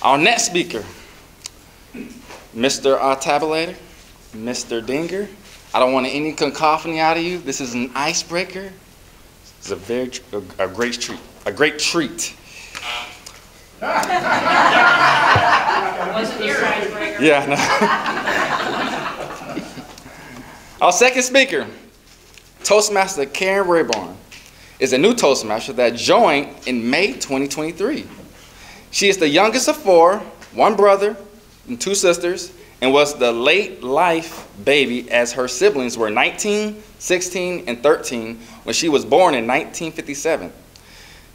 Our next speaker, Mr. Tabulator, Mr. Dinger. I don't want any cacophony out of you. This is an icebreaker. It's a great treat. A great treat. Wasn't your icebreaker. Yeah, no. Our second speaker, Toastmaster Karen Raborn, is a new Toastmaster that joined in May 2023. She is the youngest of four, one brother and two sisters, and was the late life baby as her siblings were 19, 16, and 13 when she was born in 1957.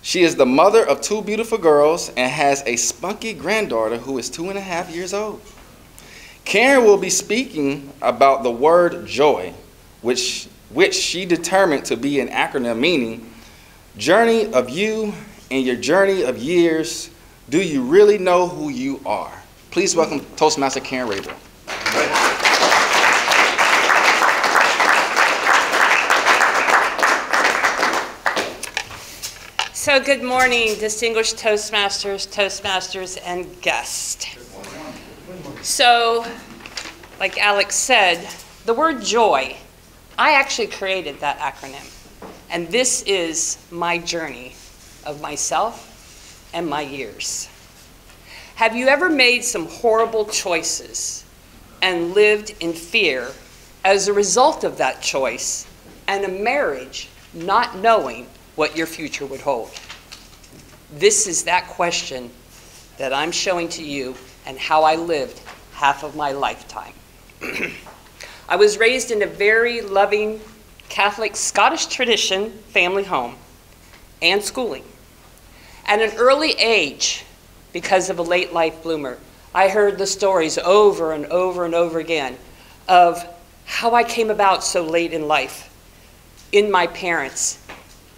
She is the mother of two beautiful girls and has a spunky granddaughter who is 2.5 years old. Karen will be speaking about the word joy, which she determined to be an acronym meaning, journey of you and your journey of years. Do you really know who you are? Please welcome Toastmaster Karen Raborn. So good morning, distinguished Toastmasters, and guests. So, like Alex said, the word joy, I actually created that acronym. And this is my journey of myself and my years. Have you ever made some horrible choices and lived in fear as a result of that choice and a marriage not knowing what your future would hold? This is that question that I'm showing to you and how I lived half of my lifetime. I was raised in a very loving Catholic Scottish tradition family home and schooling. At an early age, because of a late life bloomer, I heard the stories over and over and over again of how I came about so late in life in my parents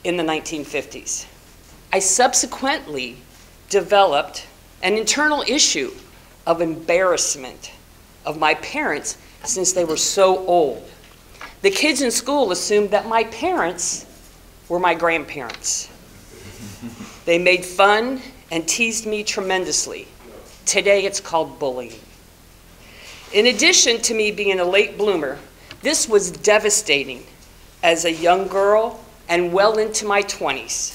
in the 1950s. I subsequently developed an internal issue of embarrassment of my parents since they were so old. The kids in school assumed that my parents were my grandparents. They made fun and teased me tremendously. Today it's called bullying. In addition to me being a late bloomer, this was devastating as a young girl and well into my 20s.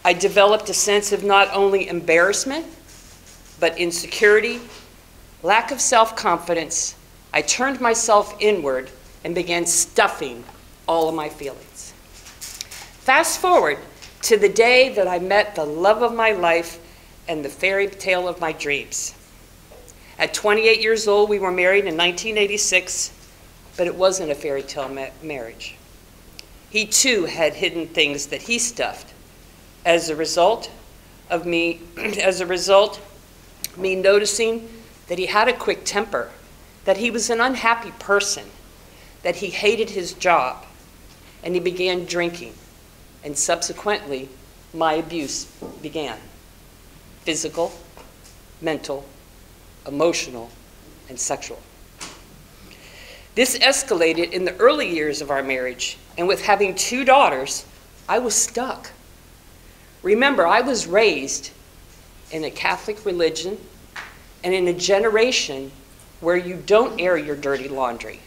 I developed a sense of not only embarrassment, but insecurity, lack of self-confidence. I turned myself inward and began stuffing all of my feelings. Fast forward to the day that I met the love of my life and the fairy tale of my dreams. At 28 years old, we were married in 1986, but it wasn't a fairy tale marriage. He too had hidden things that he stuffed as a result of me noticing that he had a quick temper, that he was an unhappy person, that he hated his job, and he began drinking. And subsequently, my abuse began. Physical, mental, emotional, and sexual. This escalated in the early years of our marriage, and with having two daughters, I was stuck. Remember, I was raised in a Catholic religion and in a generation where you don't air your dirty laundry,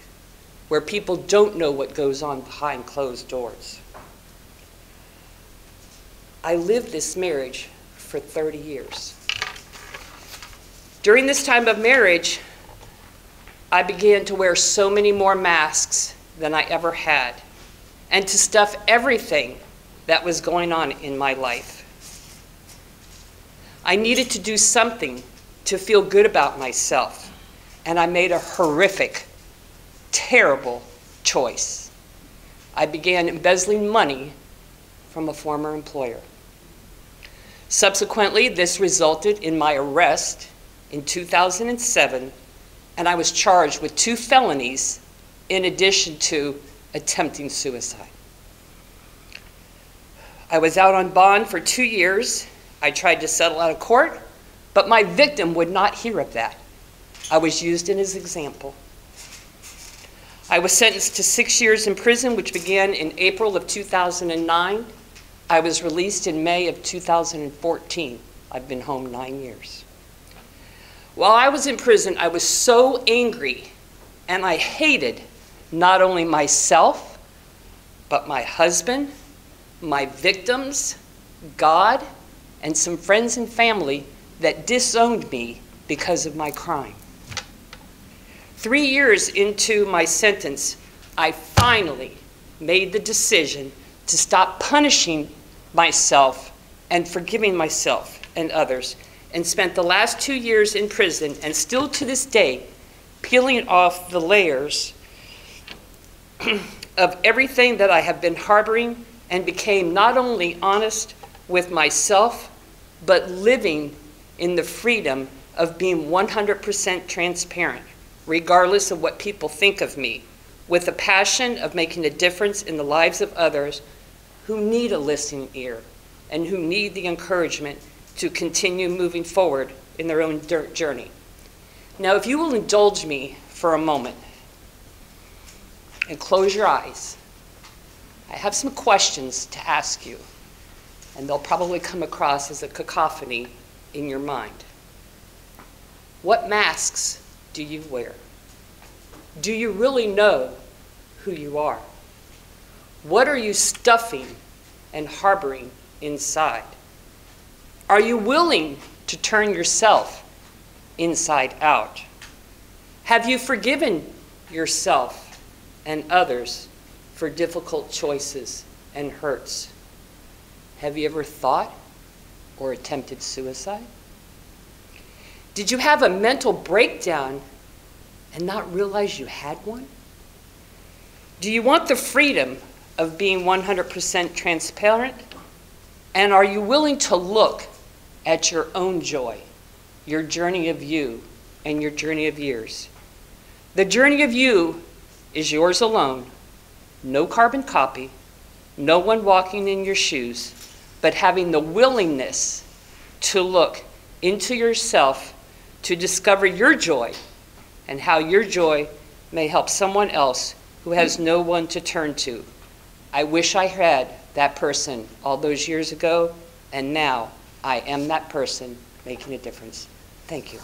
where people don't know what goes on behind closed doors. I lived this marriage for 30 years. During this time of marriage, I began to wear so many more masks than I ever had, and to stuff everything that was going on in my life. I needed to do something to feel good about myself, and I made a horrific, terrible choice. I began embezzling money from a former employer. Subsequently, this resulted in my arrest in 2007, and I was charged with 2 felonies in addition to attempting suicide. I was out on bond for 2 years. I tried to settle out of court, but my victim would not hear of that. I was used as an example. I was sentenced to 6 years in prison, which began in April of 2009. I was released in May of 2014. I've been home 9 years. While I was in prison, I was so angry and I hated not only myself, but my husband, my victims, God, and some friends and family that disowned me because of my crime. 3 years into my sentence, I finally made the decision to stop punishing myself and forgiving myself and others, and spent the last 2 years in prison, and still to this day, peeling off the layers of everything that I have been harboring, and became not only honest with myself, but living in the freedom of being 100% transparent, regardless of what people think of me, with the passion of making a difference in the lives of others who need a listening ear and who need the encouragement to continue moving forward in their own journey. Now, if you will indulge me for a moment and close your eyes, I have some questions to ask you, and they'll probably come across as a cacophony in your mind. What masks do you wear? Do you really know who you are? What are you stuffing and harboring inside? Are you willing to turn yourself inside out? Have you forgiven yourself and others for difficult choices and hurts? Have you ever thought or attempted suicide? Did you have a mental breakdown and not realize you had one? Do you want the freedom of being 100% transparent? And are you willing to look at your own joy, your journey of you, and your journey of years? The journey of you is yours alone, no carbon copy, no one walking in your shoes, but having the willingness to look into yourself to discover your joy and how your joy may help someone else who has no one to turn to. I wish I had that person all those years ago, and now I am that person making a difference. Thank you.